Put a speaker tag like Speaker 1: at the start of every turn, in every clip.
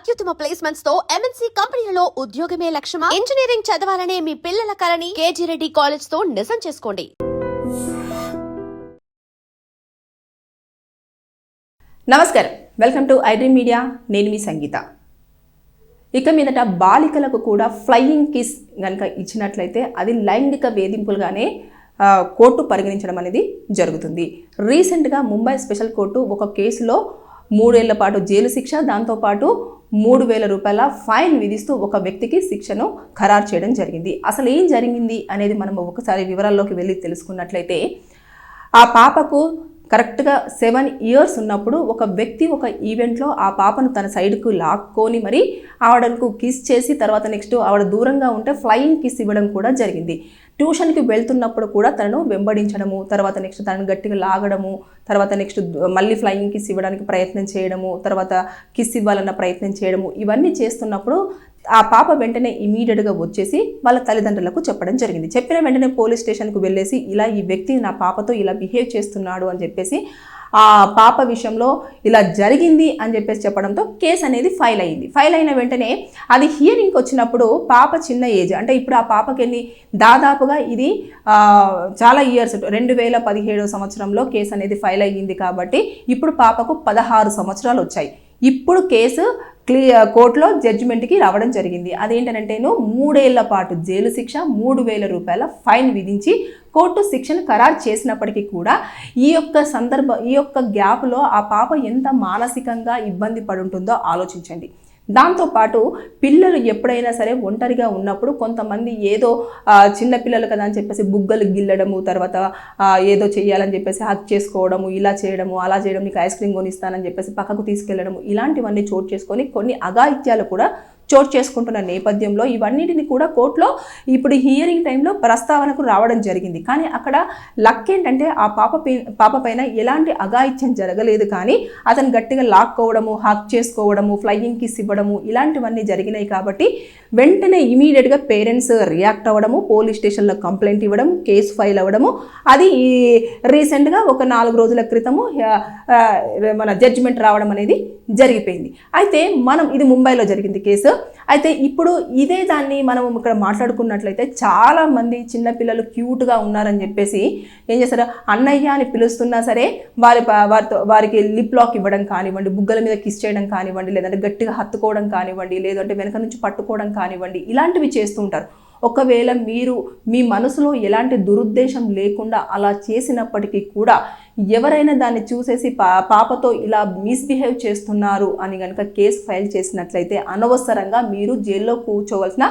Speaker 1: అత్యుత్తమ ప్లేస్మెంట్స్ తో ఎంఎన్సీ కంపెనీలలో ఉద్యోగమే లక్ష్యమా? ఇంజనీరింగ్ చదవాలనే మీ పిల్లల కలని కేజీ రెడ్డి కాలేజ్ తో నిజం చేసుకోండి.
Speaker 2: నమస్కారం, వెల్కమ్ టు ఐడ్రీమ్ మీడియా. నేను మీ సంగీత. ఇక మీదట బాలికలకు కూడా ఫ్లయింగ్ కిస్ కనుక ఇచ్చినట్లయితే అది లైంగిక వేధింపులుగానే కోర్టు పరిగణించడం అనేది జరుగుతుంది. రీసెంట్గా ముంబై స్పెషల్ కోర్టు ఒక కేసులో 3 ఏళ్ల పాటు జైలు శిక్ష, దాంతోపాటు 3,000 రూపాయల ఫైన్ విధిస్తూ ఒక వ్యక్తికి శిక్షను ఖరారు చేయడం జరిగింది. అసలు ఏం జరిగింది అనేది మనం ఒకసారి వివరాల్లోకి వెళ్ళి తెలుసుకున్నట్లయితే, ఆ పాపకు కరెక్ట్గా 7 ఇయర్స్ ఉన్నప్పుడు ఒక వ్యక్తి ఒక ఈవెంట్లో ఆ పాపను తన సైడ్కు లాక్కొని మరి ఆవిడకు కిస్ చేసి తర్వాత నెక్స్ట్ ఆవిడ దూరంగా ఉంటే ఫ్లయింగ్ కిస్ ఇవ్వడం కూడా జరిగింది. ట్యూషన్కి వెళ్తున్నప్పుడు కూడా తనను వెంబడించడము, తర్వాత నెక్స్ట్ తనను గట్టిగా లాగడము, తర్వాత నెక్స్ట్ మళ్ళీ ఫ్లయింగ్ కిస్ ఇవ్వడానికి ప్రయత్నం చేయడము, తర్వాత కిస్ ఇవ్వాలన్న ప్రయత్నం చేయడము, ఇవన్నీ చేస్తున్నప్పుడు ఆ పాప వెంటనే ఇమీడియట్గా వచ్చేసి వాళ్ళ తల్లిదండ్రులకు చెప్పడం జరిగింది. చెప్పిన వెంటనే పోలీస్ స్టేషన్కు వెళ్ళేసి ఇలా ఈ వ్యక్తి నా పాపతో ఇలా బిహేవ్ చేస్తున్నాడు అని చెప్పేసి ఆ పాప విషయంలో ఇలా జరిగింది అని చెప్పేసి చెప్పడంతో కేసు అనేది ఫైల్ అయింది. ఫైల్ అయిన వెంటనే అది హియరింగ్కి వచ్చినప్పుడు పాప చిన్న ఏజ్, అంటే ఇప్పుడు ఆ పాపకి దాదాపుగా ఇది చాలా ఇయర్స్ 2017 సంవత్సరంలో కేసు అనేది ఫైల్ అయ్యింది కాబట్టి ఇప్పుడు పాపకు 16 సంవత్సరాలు వచ్చాయి. ఇప్పుడు కేసు కోర్టులో జడ్జిమెంట్కి రావడం జరిగింది. అదేంటంటేను 3 ఏళ్ల పాటు జైలు శిక్ష, 3,000 రూపాయల ఫైన్ విధించి కోర్టు శిక్షను ఖరారు చేసినప్పటికీ కూడా ఈ యొక్క గ్యాప్లో ఆ పాప ఎంత మానసికంగా ఇబ్బంది పడుంటుందో ఆలోచించండి. దాంతోపాటు పిల్లలు ఎప్పుడైనా సరే ఒంటరిగా ఉన్నప్పుడు కొంతమంది ఏదో చిన్నపిల్లలు కదా అని చెప్పేసి బుగ్గలు గిల్లడము, తర్వాత ఏదో చేయాలని చెప్పేసి హక్ చేసుకోవడము, ఇలా చేయడము, అలా చేయడం, నీకు ఐస్ క్రీమ్ కొనిస్తానని చెప్పేసి పక్కకు తీసుకెళ్లడము, ఇలాంటివన్నీ చోటు చేసుకొని కొన్ని అఘాయిత్యాలు కూడా చోటు చేసుకుంటున్న నేపథ్యంలో ఇవన్నిటిని కూడా కోర్టులో ఇప్పుడు హియరింగ్ టైంలో ప్రస్తావనకు రావడం జరిగింది. కానీ అక్కడ లక్ ఏంటంటే ఆ పాప పైన ఎలాంటి అఘాయిత్యం జరగలేదు, కానీ అతను గట్టిగా లాక్కోవడము, హక్ చేసుకోవడము, ఫ్లయింగ్ కిస్ ఇవ్వడము, ఇలాంటివన్నీ జరిగినాయి. కాబట్టి వెంటనే ఇమీడియట్గా పేరెంట్స్ రియాక్ట్ అవ్వడము, పోలీస్ స్టేషన్లో కంప్లైంట్ ఇవ్వడం, కేసు ఫైల్ అవ్వడము, అది రీసెంట్గా ఒక 4 రోజుల క్రితము మన జడ్జిమెంట్ రావడం అనేది జరిగిపోయింది. అయితే ఇది ముంబైలో జరిగింది కేసు. అయితే ఇప్పుడు ఇదే దాన్ని మనం ఇక్కడ మాట్లాడుకున్నట్లయితే చాలా మంది చిన్నపిల్లలు క్యూట్గా ఉన్నారని చెప్పేసి ఏం చేస్తారు, అన్నయ్య అని పిలుస్తున్నా సరే వారికి లిప్ లాక్ ఇవ్వడం కానివ్వండి, బుగ్గల మీద కిస్ చేయడం కానివ్వండి, లేదంటే గట్టిగా హత్తుకోవడం కానివ్వండి, లేదంటే వెనక నుంచి పట్టుకోవడం కానివ్వండి, ఇలాంటివి చేస్తూ ఉంటారు. ఒకవేళ మీరు మీ మనసులో ఎలాంటి దురుద్దేశం లేకుండా అలా చేసినప్పటికీ కూడా ఎవరైనా దాన్ని చూసేసి పాపతో ఇలా మిస్బిహేవ్ చేస్తున్నారు అని కనుక కేసు ఫైల్ చేసినట్లయితే అనవసరంగా మీరు జైల్లో కూర్చోవలసిన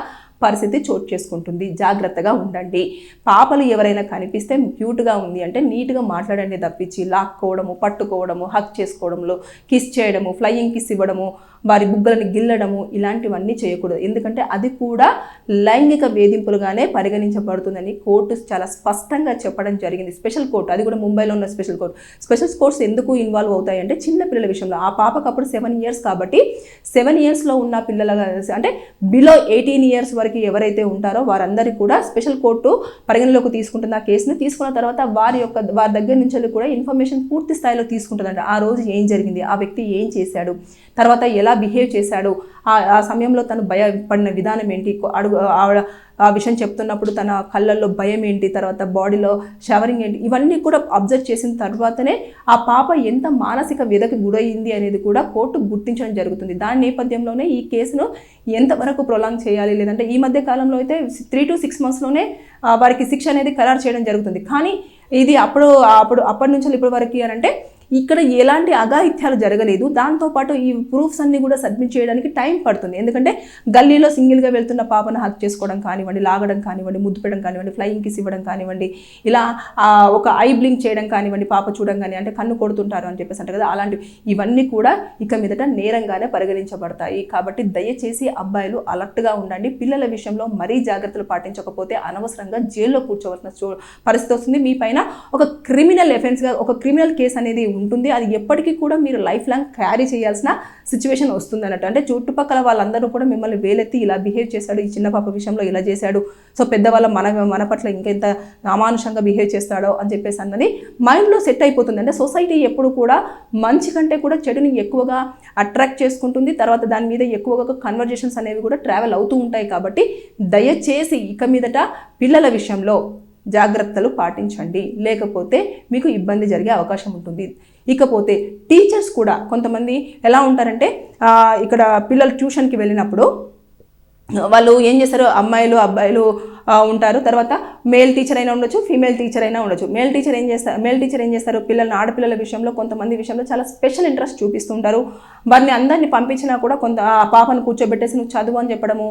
Speaker 2: పరిస్థితి చోటు చేసుకుంటుంది. జాగ్రత్తగా ఉండండి. పాపలు ఎవరైనా కనిపిస్తే క్యూట్గా ఉంది అంటే నీట్గా మాట్లాడండి తప్పించి లాక్కోవడము, పట్టుకోవడము, హక్ చేసుకోవడంలో, కిస్ చేయడము, ఫ్లయింగ్ కిస్ ఇవ్వడము, వారి బుగ్గలను గిల్లడము, ఇలాంటివన్నీ చేయకూడదు. ఎందుకంటే అది కూడా లైంగిక వేధింపులుగానే పరిగణించబడుతుందని కోర్టు చాలా స్పష్టంగా చెప్పడం జరిగింది. స్పెషల్ కోర్టు, అది కూడా ముంబైలో ఉన్న స్పెషల్ కోర్టు. స్పెషల్ కోర్ట్స్ ఎందుకు ఇన్వాల్వ్ అవుతాయంటే చిన్నపిల్లల విషయంలో. ఆ పాపకు అప్పుడు 7 ఇయర్స్ కాబట్టి 7 ఇయర్స్లో ఉన్న పిల్లల అంటే బిలో 18 ఇయర్స్ వరకు ఎవరైతే ఉంటారో వారందరికీ కూడా స్పెషల్ కోర్టు పరిగణలోకి తీసుకుంటుంది. ఆ కేసును తీసుకున్న తర్వాత వారి దగ్గర నుంచి కూడా ఇన్ఫర్మేషన్ పూర్తి స్థాయిలో తీసుకుంటుందంట. ఆ రోజు ఏం జరిగింది, ఆ వ్యక్తి ఏం చేశాడు, తర్వాత ఎలా బిహేవ్ చేశాడు, ఆ సమయంలో తను భయపడిన విధానం ఏంటి, ఆ విషయం చెప్తున్నప్పుడు తన కళ్ళల్లో భయం ఏంటి, తర్వాత బాడీలో షవరింగ్ ఏంటి, ఇవన్నీ కూడా అబ్జర్వ్ చేసిన తర్వాతనే ఆ పాప ఎంత మానసిక వ్యధకి గురయింది అనేది కూడా కోర్టు గుర్తించడం జరుగుతుంది. దాని నేపథ్యంలోనే ఈ కేసును ఎంతవరకు ప్రొలాంగ్ చేయాలి, లేదంటే ఈ మధ్య కాలంలో అయితే 3 to 6 monthsలోనే వారికి శిక్ష అనేది ఖరారు చేయడం జరుగుతుంది. కానీ ఇది అప్పటి నుంచి ఇప్పటి వరకు అంటే ఇక్కడ ఎలాంటి అఘాయిత్యాలు జరగలేదు. దాంతోపాటు ఈ ప్రూఫ్స్ అన్ని కూడా సబ్మిట్ చేయడానికి టైం పడుతుంది. ఎందుకంటే గల్లీలో సింగిల్గా వెళ్తున్న పాపను హక్ చేసుకోవడం కానివ్వండి, లాగడం కానివ్వండి, ముద్దు పెట్టడం కానివ్వండి, ఫ్లయింగ్ కిస్ ఇవ్వడం కానివ్వండి, ఇలా ఒక ఐ బ్లింక్ చేయడం కానివ్వండి, పాప చూడంగానే అంటే కన్ను కొడుతుంటారు అని చెప్పేసి అంటారు కదా, అలాంటివి ఇవన్నీ కూడా ఇక మీదట నేరంగానే పరిగణించబడతాయి. కాబట్టి దయచేసి అబ్బాయిలు అలర్ట్గా ఉండండి. పిల్లల విషయంలో మరీ జాగ్రత్తలు పాటించకపోతే అనవసరంగా జైల్లో కూర్చోవలసిన పరిస్థితి వస్తుంది. మీ పైన ఒక క్రిమినల్ కేసు అనేది ఉంటుంది. అది ఎప్పటికీ కూడా మీరు లైఫ్ లాంగ్ క్యారీ చేయాల్సిన సిచ్యువేషన్ వస్తుంది అన్నట్టు. అంటే చుట్టుపక్కల వాళ్ళందరూ కూడా మిమ్మల్ని వేలెత్తి ఇలా బిహేవ్ చేశాడు, ఈ చిన్న పాప విషయంలో ఇలా చేశాడు, సో పెద్దవాళ్ళ మన పట్ల ఇంకెంత అమానుషంగా బిహేవ్ చేస్తాడో అని చెప్పేసి అన్నది మైండ్లో సెట్ అయిపోతుంది. అంటే సొసైటీ ఎప్పుడు కూడా మంచి కంటే కూడా చెడుని ఎక్కువగా అట్రాక్ట్ చేసుకుంటుంది. తర్వాత దాని మీద ఎక్కువగా కన్వర్జేషన్స్ అనేవి కూడా ట్రావెల్ అవుతూ ఉంటాయి. కాబట్టి దయచేసి ఇక మీదట పిల్లల విషయంలో జాగ్రత్తలు పాటించండి, లేకపోతే మీకు ఇబ్బంది జరిగే అవకాశం ఉంటుంది. ఇకపోతే టీచర్స్ కూడా కొంతమంది ఎలా ఉంటారంటే ఇక్కడ పిల్లలు ట్యూషన్కి వెళ్ళినప్పుడు వాళ్ళు ఏం చేస్తారు, అమ్మాయిలు అబ్బాయిలు ఉంటారు. తర్వాత మేల్ టీచర్ అయినా ఉండొచ్చు, ఫీమేల్ టీచర్ అయినా ఉండొచ్చు. మేల్ టీచర్ ఏం చేస్తారు పిల్లల్ని, ఆడపిల్లల విషయంలో కొంతమంది విషయంలో చాలా స్పెషల్ ఇంట్రెస్ట్ చూపిస్తుంటారు. వారిని అందరినీ పంపించినా కూడా ఆ పాపను కూర్చోబెట్టేసి నువ్వు చదువు అని చెప్పడము,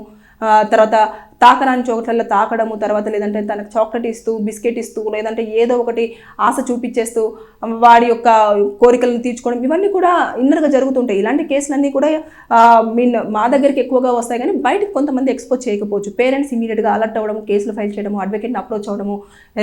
Speaker 2: తర్వాత తాకరాని చోట్లలో తాకడము, తర్వాత లేదంటే తనకు చాక్లెట్ ఇస్తూ, బిస్కెట్ ఇస్తూ, లేదంటే ఏదో ఒకటి ఆశ చూపించేస్తూ వాడి యొక్క కోరికలను తీర్చుకోవడం, ఇవన్నీ కూడా ఇన్నర్గా జరుగుతుంటాయి. ఇలాంటి కేసులన్నీ కూడా మా దగ్గరికి ఎక్కువగా వస్తాయి, కానీ బయటకు కొంతమంది ఎక్స్పోజ్ చేయకపోవచ్చు. పేరెంట్స్ ఇమీడియట్గా అలర్ట్ అవ్వడం, కేసులు ఫైల్ చేయడము, అడ్వకేట్ని అప్రోచ్ అవ్వడము,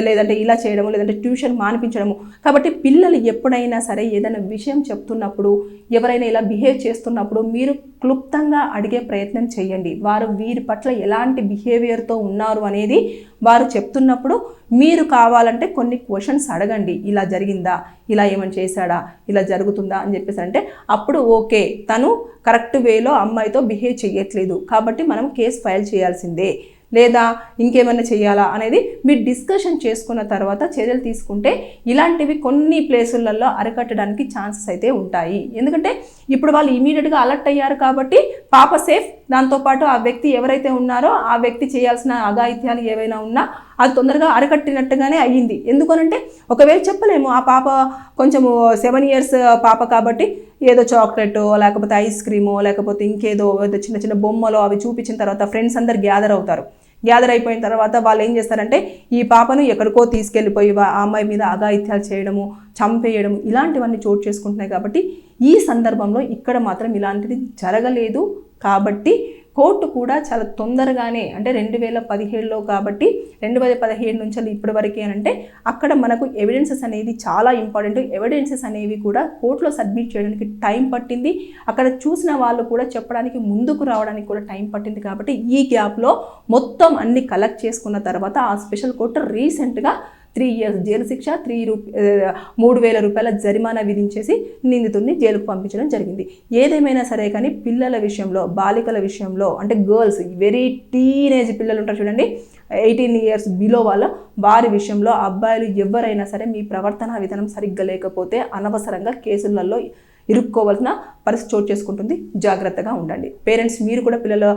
Speaker 2: లేదంటే ఇలా చేయడము, లేదంటే ట్యూషన్ మానిపించడము. కాబట్టి పిల్లలు ఎప్పుడైనా సరే ఏదైనా విషయం చెప్తున్నప్పుడు, ఎవరైనా ఇలా బిహేవ్ చేస్తున్నప్పుడు మీరు క్లుప్తంగా అడిగే ప్రయత్నం చేయండి. వారు వీరి పట్ల ఎలాంటి బిహేవియర్తో ఉన్నారు అనేది వారు చెప్తున్నప్పుడు మీరు కావాలంటే కొన్ని క్వశ్చన్స్ అడగండి. ఇలా జరిగిందా, ఇలా ఏమైనా చేశాడా, ఇలా జరుగుతుందా అని చెప్పేసి అంటే అప్పుడు ఓకే, తను కరెక్ట్ వేలో అమ్మాయితో బిహేవ్ చేయట్లేదు కాబట్టి మనం కేసు ఫైల్ చేయాల్సిందే, లేదా ఇంకేమైనా చేయాలా అనేది మీరు డిస్కషన్ చేసుకున్న తర్వాత చర్యలు తీసుకుంటే ఇలాంటివి కొన్ని ప్లేసులలో అరికట్టడానికి ఛాన్సెస్ అయితే ఉంటాయి. ఎందుకంటే ఇప్పుడు వాళ్ళు ఇమీడియట్గా అలర్ట్ అయ్యారు కాబట్టి పాప సేఫ్. దాంతోపాటు ఆ వ్యక్తి ఎవరైతే ఉన్నారో ఆ వ్యక్తి చేయాల్సిన అఘాయిత్యాలు ఏవైనా ఉన్నా అది తొందరగా అరికట్టినట్టుగానే అయ్యింది. ఎందుకనంటే ఒకవేళ చెప్పలేము, ఆ పాప కొంచెము 7 years పాప కాబట్టి ఏదో చాక్లెటో లేకపోతే ఐస్ క్రీమో లేకపోతే ఇంకేదో చిన్న చిన్న బొమ్మలో అవి చూపించిన తర్వాత ఫ్రెండ్స్ అందరు గ్యాదర్ అవుతారు. గ్యాదర్ అయిపోయిన తర్వాత వాళ్ళు ఏం చేస్తారంటే ఈ పాపను ఎక్కడికో తీసుకెళ్ళిపోయి ఆ అమ్మాయి మీద అఘాయిత్యాలు చేయడము, చంపేయడము, ఇలాంటివన్నీ చోటు చేసుకుంటున్నాయి. కాబట్టి ఈ సందర్భంలో ఇక్కడ మాత్రం ఇలాంటిది జరగలేదు. కాబట్టి కోర్టు కూడా చాలా తొందరగానే, అంటే 2017లో కాబట్టి 2017 నుంచి ఇప్పటి వరకే అంటే అక్కడ మనకు ఎవిడెన్సెస్ అనేది చాలా ఇంపార్టెంట్. ఎవిడెన్సెస్ అనేవి కూడా కోర్టులో సబ్మిట్ చేయడానికి టైం పట్టింది. అక్కడ చూసిన వాళ్ళు కూడా చెప్పడానికి ముందుకు రావడానికి కూడా టైం పట్టింది. కాబట్టి ఈ గ్యాప్లో మొత్తం అన్ని కలెక్ట్ చేసుకున్న తర్వాత ఆ స్పెషల్ కోర్టు రీసెంట్గా 3 years జైలు శిక్ష, 3,000 రూపాయల జరిమానా విధించేసి నిందితుడిని జైలుకు పంపించడం జరిగింది. ఏదేమైనా సరే కానీ పిల్లల విషయంలో, బాలికల విషయంలో, అంటే గర్ల్స్, వెరీ టీనేజ్ పిల్లలు ఉంటారు చూడండి, 18 years బిలో వారి విషయంలో అబ్బాయిలు ఎవరైనా సరే మీ ప్రవర్తన విధానం సరిగ్గా లేకపోతే అనవసరంగా కేసులలో ఇరుక్కోవాల్సిన పరిస్థితి చోటు చేసుకుంటుంది. జాగ్రత్తగా ఉండండి. పేరెంట్స్ మీరు కూడా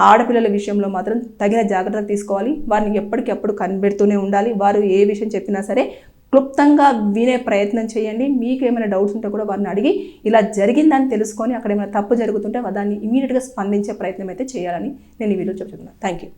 Speaker 2: ఆడపిల్లల విషయంలో మాత్రం తగిన జాగ్రత్త తీసుకోవాలి. వారిని ఎప్పటికప్పుడు కనిపెడుతూనే ఉండాలి. వారు ఏ విషయం చెప్పినా సరే క్లుప్తంగా వినే ప్రయత్నం చేయండి. మీకు ఏమైనా డౌట్స్ ఉంటే కూడా వారిని అడిగి ఇలా జరిగిందని తెలుసుకొని అక్కడ ఏమైనా తప్పు జరుగుతుంటే దాన్ని ఇమీడియట్గా స్పందించే ప్రయత్నం అయితే చేయాలని నేను ఈ వీడియో చెప్తున్నాను. Thank you.